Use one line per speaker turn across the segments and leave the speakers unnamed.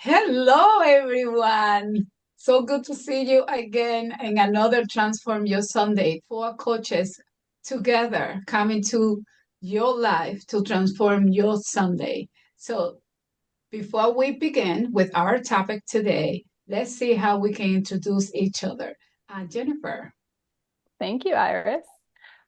Hello, everyone. So good to see you again in another Transform Your Sunday. Four coaches together coming to your life to transform your Sunday. So, before we begin with our topic today, let's see how we can introduce each other. Jennifer.
Thank you, Iris.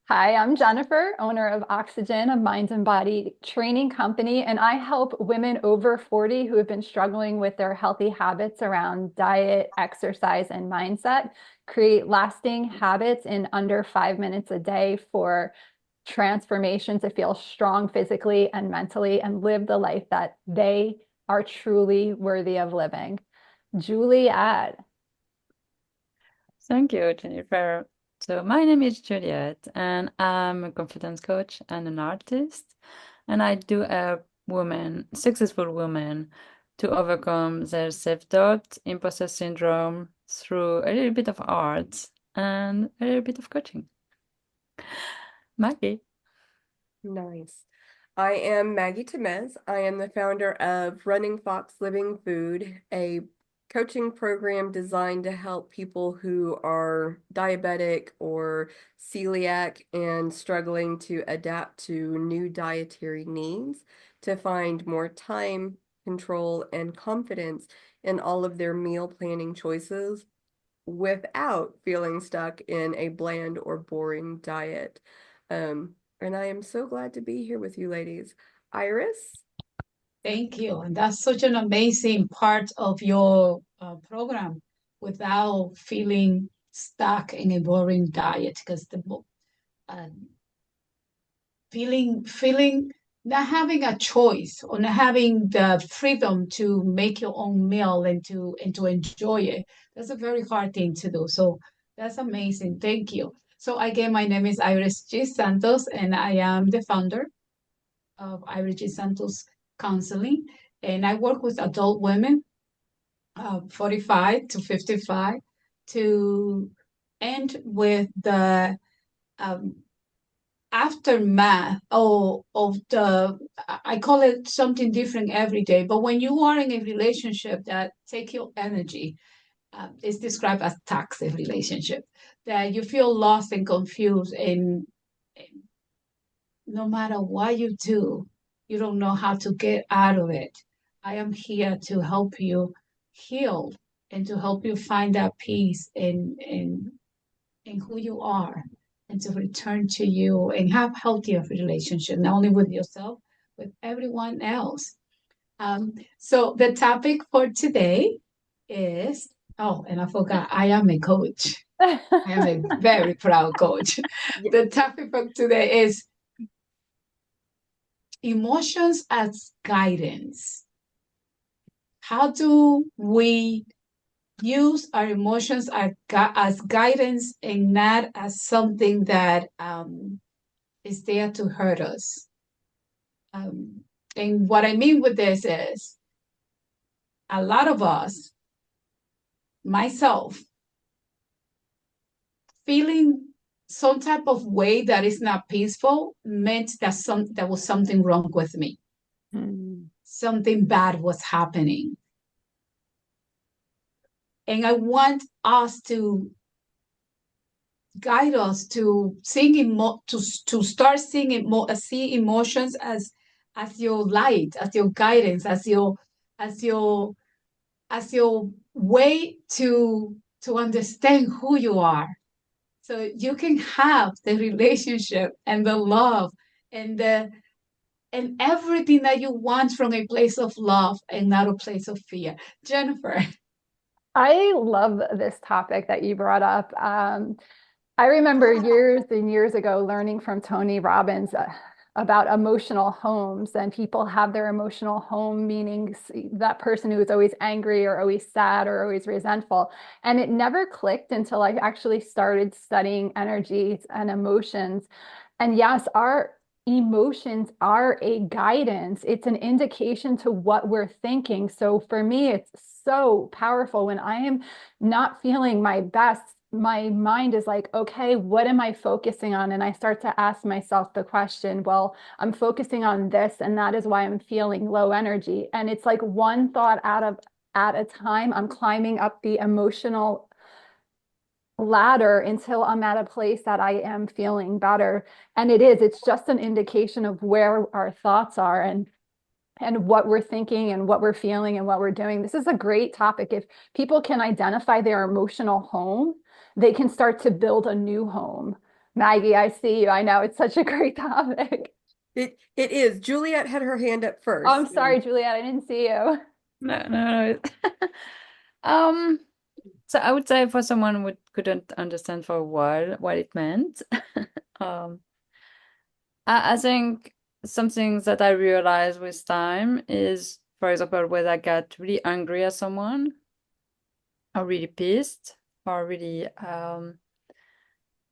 Hi, I'm Jennifer, owner of Oxygen, a mind and body training company, and I help women over 40 who have been struggling with their healthy habits around diet, exercise, and mindset create lasting habits in under 5 minutes a day for transformation to feel strong physically and mentally and live the life that they are truly worthy of living. Juliet.
Thank you, Jennifer. So my name is Juliet, and I'm a confidence coach and an artist, and I do help women, successful women, to overcome their self-doubt, imposter syndrome through a little bit of art and a little bit of coaching. Maggie.
Nice. I am Maggie Temez. I am the founder of Running Fox Living Food, a coaching program designed to help people who are diabetic or celiac and struggling to adapt to new dietary needs to find more time, control, and confidence in all of their meal planning choices without feeling stuck in a bland or boring diet. And I am so glad to be here with you ladies. Iris?
Thank you. And that's such an amazing part of your program without feeling stuck in a boring diet because uh, feeling not having a choice or not having the freedom to make your own meal and to enjoy it. That's a very hard thing to do. So that's amazing. Thank you. So again, my name is Iris G. Santos, and I am the founder of Iris G. Santos Counseling. And I work with adult women, 45 to 55, to end with the um, aftermath of the, I call it something different every day, but when you are in a relationship that take your energy, it's described as toxic relationship, that you feel lost and confused, and no matter what you do, you don't know how to get out of it. I am here to help you heal and to help you find that peace in who you are and to return to you and have healthier relationship, not only with yourself, with everyone else. So the topic for today is, oh, and I forgot, I am a coach. I am a very proud coach. The topic for today is emotions as guidance. How do we use our emotions as guidance and not as something that is there to hurt us? Um, and what I mean with this is a lot of us, myself, feeling some type of way that is not peaceful meant that there was something wrong with me. Something bad was happening. And I want us to guide us to to start seeing see emotions as your light, as your guidance, as your as your way to understand who you are, so you can have the relationship and the love and the and everything that you want from a place of love and not a place of fear. Jennifer.
I love this topic that you brought up. I remember years and years ago learning from Tony Robbins about emotional homes, and people have their emotional home, meaning that person who is always angry or always sad or always resentful. And it never clicked until I actually started studying energies and emotions. And yes, our emotions are a guidance. It's an indication to what we're thinking. So for me, it's so powerful when I am not feeling my best. My mind is like, okay, what am I focusing on? And I start to ask myself the question, well, I'm focusing on this, and that is why I'm feeling low energy. And it's like one thought out of at a time. I'm climbing up the emotional ladder until I'm at a place that I am feeling better. And it's just an indication of where our thoughts are and what we're thinking and what we're feeling and what we're doing. This is a great topic. If people can identify their emotional home, they can start to build a new home. Maggie, I see you. I know it's such a great topic.
It is. Juliet had her hand up
Oh, I'm
first.
sorry, Juliet, I didn't see you.
No. So I would say for someone who couldn't understand for a while what it meant, um, I think something that I realized with time is, for example, when I get really angry at someone, or really pissed, or really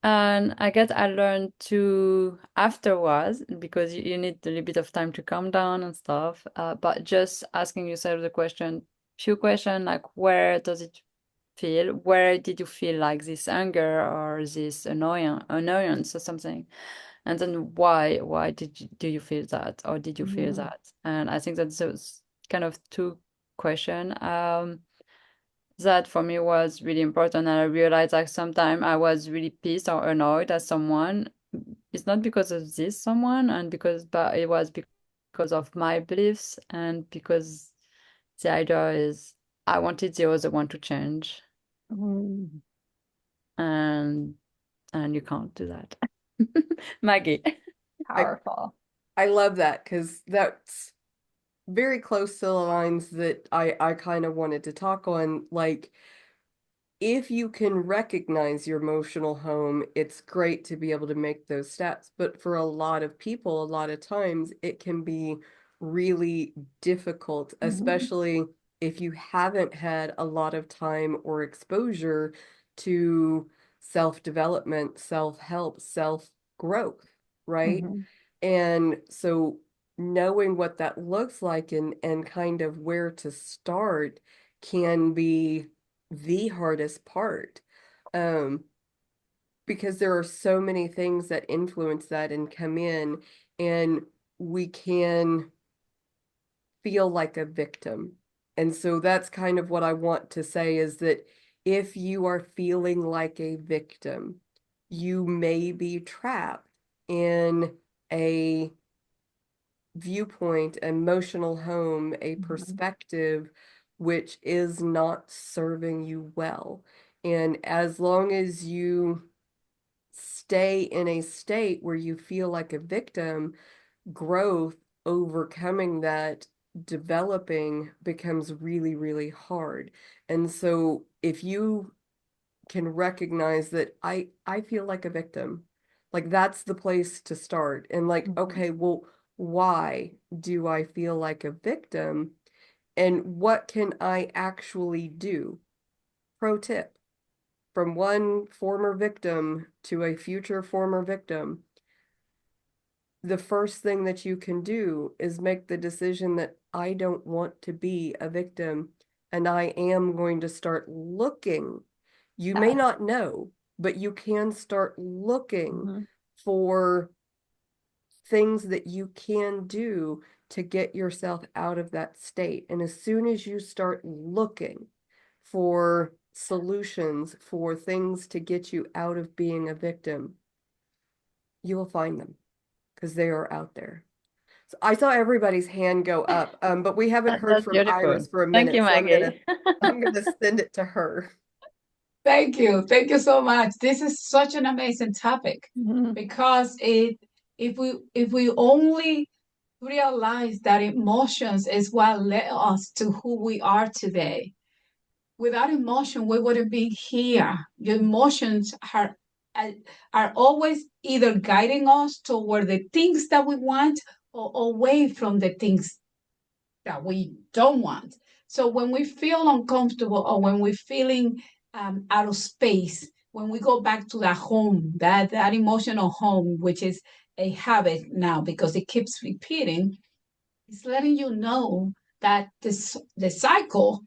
and I learned to afterwards, because you need a little bit of time to calm down and stuff. But just asking yourself few questions like, where does it feel? Where did you feel like this anger or this annoyance or something? And then why do you feel that, or did you feel that? And I think that's those kind of two questions. That for me was really important, and I realized like sometimes I was really pissed or annoyed at someone. It's not because of this someone, but it was because of my beliefs, and because the idea is I wanted the other one to change,
Mm.
and you can't do that. Maggie.
Powerful.
I love that because that's very close to the lines that I kind of wanted to talk on. Like, if you can recognize your emotional home, it's great to be able to make those steps. But for a lot of people, a lot of times it can be really difficult, especially if you haven't had a lot of time or exposure to self-development, self-help, self-growth, right? And so knowing what that looks like and kind of where to start can be the hardest part. Because there are so many things that influence that and come in, and we can feel like a victim. And so that's kind of what I want to say, is that if you are feeling like a victim, you may be trapped in a viewpoint, emotional home, a perspective which is not serving you well. And as long as you stay in a state where you feel like a victim, growth, overcoming that, developing becomes really, really hard. And so if you can recognize that I feel like a victim, like that's the place to start. And like, okay, well, why do I feel like a victim? And what can I actually do? Pro tip, from one former victim to a future former victim, the first thing that you can do is make the decision that I don't want to be a victim, and I am going to start looking. You may not know, but you can start looking for things that you can do to get yourself out of that state. And as soon as you start looking for solutions, for things to get you out of being a victim, you will find them, because they are out there. So I saw everybody's hand go up, but we haven't heard
That's
from Iris
beautiful.
for a
Thank you,
minute, so
Maggie.
I'm gonna send it to her.
Thank you. Thank you so much. This is such an amazing topic because if we only realize that emotions is what led us to who we are today. Without emotion, we wouldn't be here. Your emotions are always either guiding us toward the things that we want or away from the things that we don't want. So when we feel uncomfortable or when we're feeling out of space, when we go back to that home, that emotional home, which is a habit now because it keeps repeating, it's letting you know that the cycle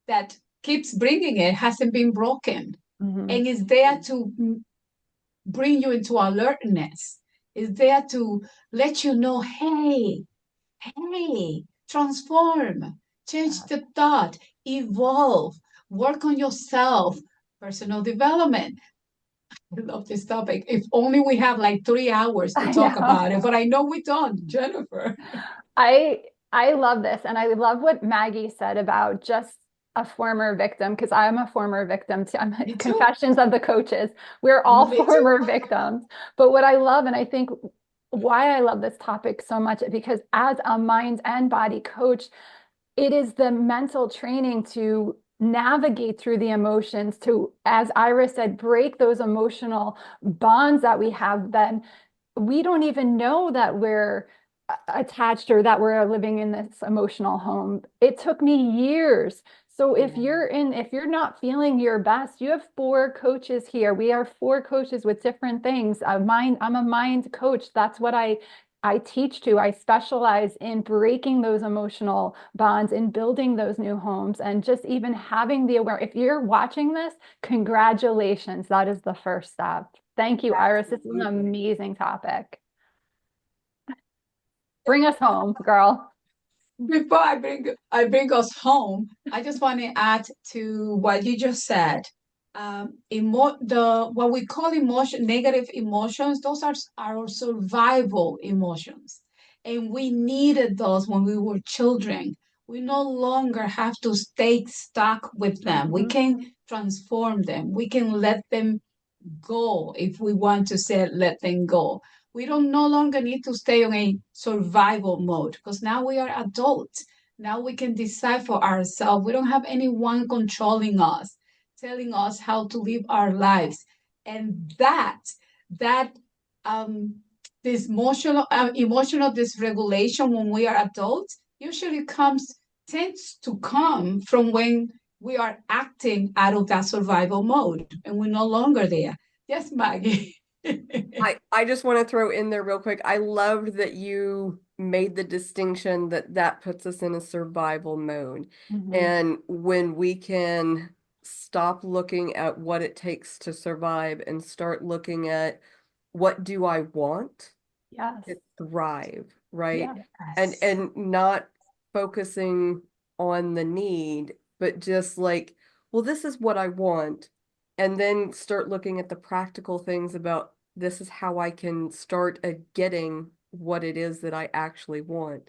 that keeps bringing it hasn't been broken and is there to bring you into alertness. Is there to let you know, hey, transform, change the thought. evolve, work on yourself, personal development. I love this topic. If only we have like 3 hours to
I
talk
know.
about it, but I know we don't, Jennifer.
I I love this, and I love what Maggie said about just a former victim, because I'm a former victim too. I'm
Me too.
confessions of the coaches. We're all
Me too.
former victims. But what I love, and I think why I love this topic so much, because as a mind and body coach, it is the mental training to navigate through the emotions, to, as Iris said, break those emotional bonds that we have. Then we don't even know that we're attached or that we're living in this emotional home. It took me years. So if you're not feeling your best, you have 4 coaches here. We are 4 coaches with different things. I'm a mind coach. That's what I teach to. I specialize in breaking those emotional bonds, in building those new homes, and just even having the awareness. If you're watching this, congratulations. That is the first step. Thank you, Iris. This is an amazing topic. Bring us home, girl.
Before I bring us home, I just want to add to what you just said. What we call negative emotions, those are our survival emotions, and we needed those when we were children. We no longer have to stay stuck with them. We can transform them. We can let them go if we want to say let them go. We don't no longer need to stay on a survival mode because now we are adults. Now we can decide for ourselves. We don't have anyone controlling us, telling us how to live our lives. And that um this emotional dysregulation when we are adults usually tends to come from when we are acting out of that survival mode and we're no longer there. Yes, Maggie.
I just want to throw in there real quick. I loved that you made the distinction that that puts us in a survival mode. And when we can stop looking at what it takes to survive and start looking at what do I want
Yes.
to thrive, right?
Yes.
And not focusing on the need, but just like, well, this is what I want. And then start looking at the practical things about this is how I can start getting what it is that I actually want.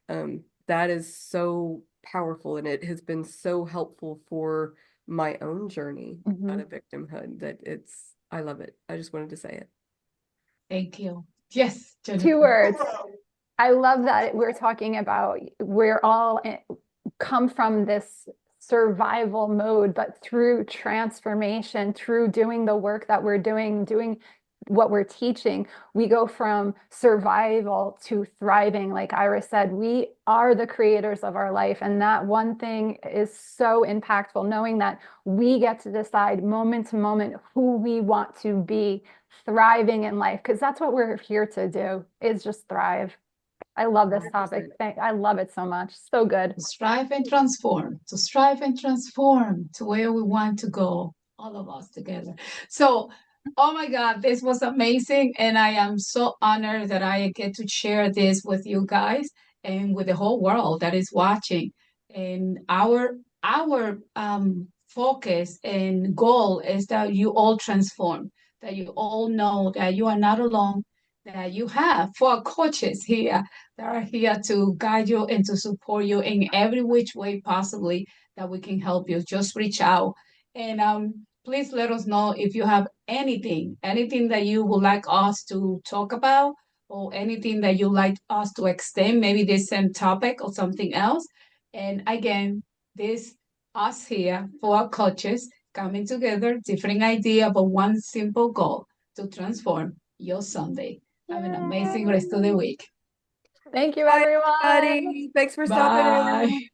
That is so powerful, and it has been so helpful for my own journey out of victimhood that I love it. I just wanted to say it.
Thank you. Yes,
2
Jennifer.
words. I love that we're talking about we're all come from this survival mode, but through transformation, through doing the work that we're doing what we're teaching, we go from survival to thriving. Like Iris said, we are the creators of our life. And that one thing is so impactful, knowing that we get to decide moment to moment who we want to be thriving in life, because that's what we're here to do, is just thrive. I love this topic. I love it so much. So good.
To strive and transform, to strive and transform to where we want to go, all of us together. So, oh my God, this was amazing. And I am so honored that I get to share this with you guys and with the whole world that is watching. And our focus and goal is that you all transform, that you all know that you are not alone, that you have 4 coaches here that are here to guide you and to support you in every which way possibly that we can help you. Just reach out and please let us know if you have anything that you would like us to talk about or anything that you like us to extend, maybe this same topic or something else. And again, this us here, 4 coaches coming together, different idea, but one simple goal to transform your Sunday. Have an amazing rest of the week.
Thank you,
Bye,
everyone.
everybody. Thanks for stopping in.
Bye.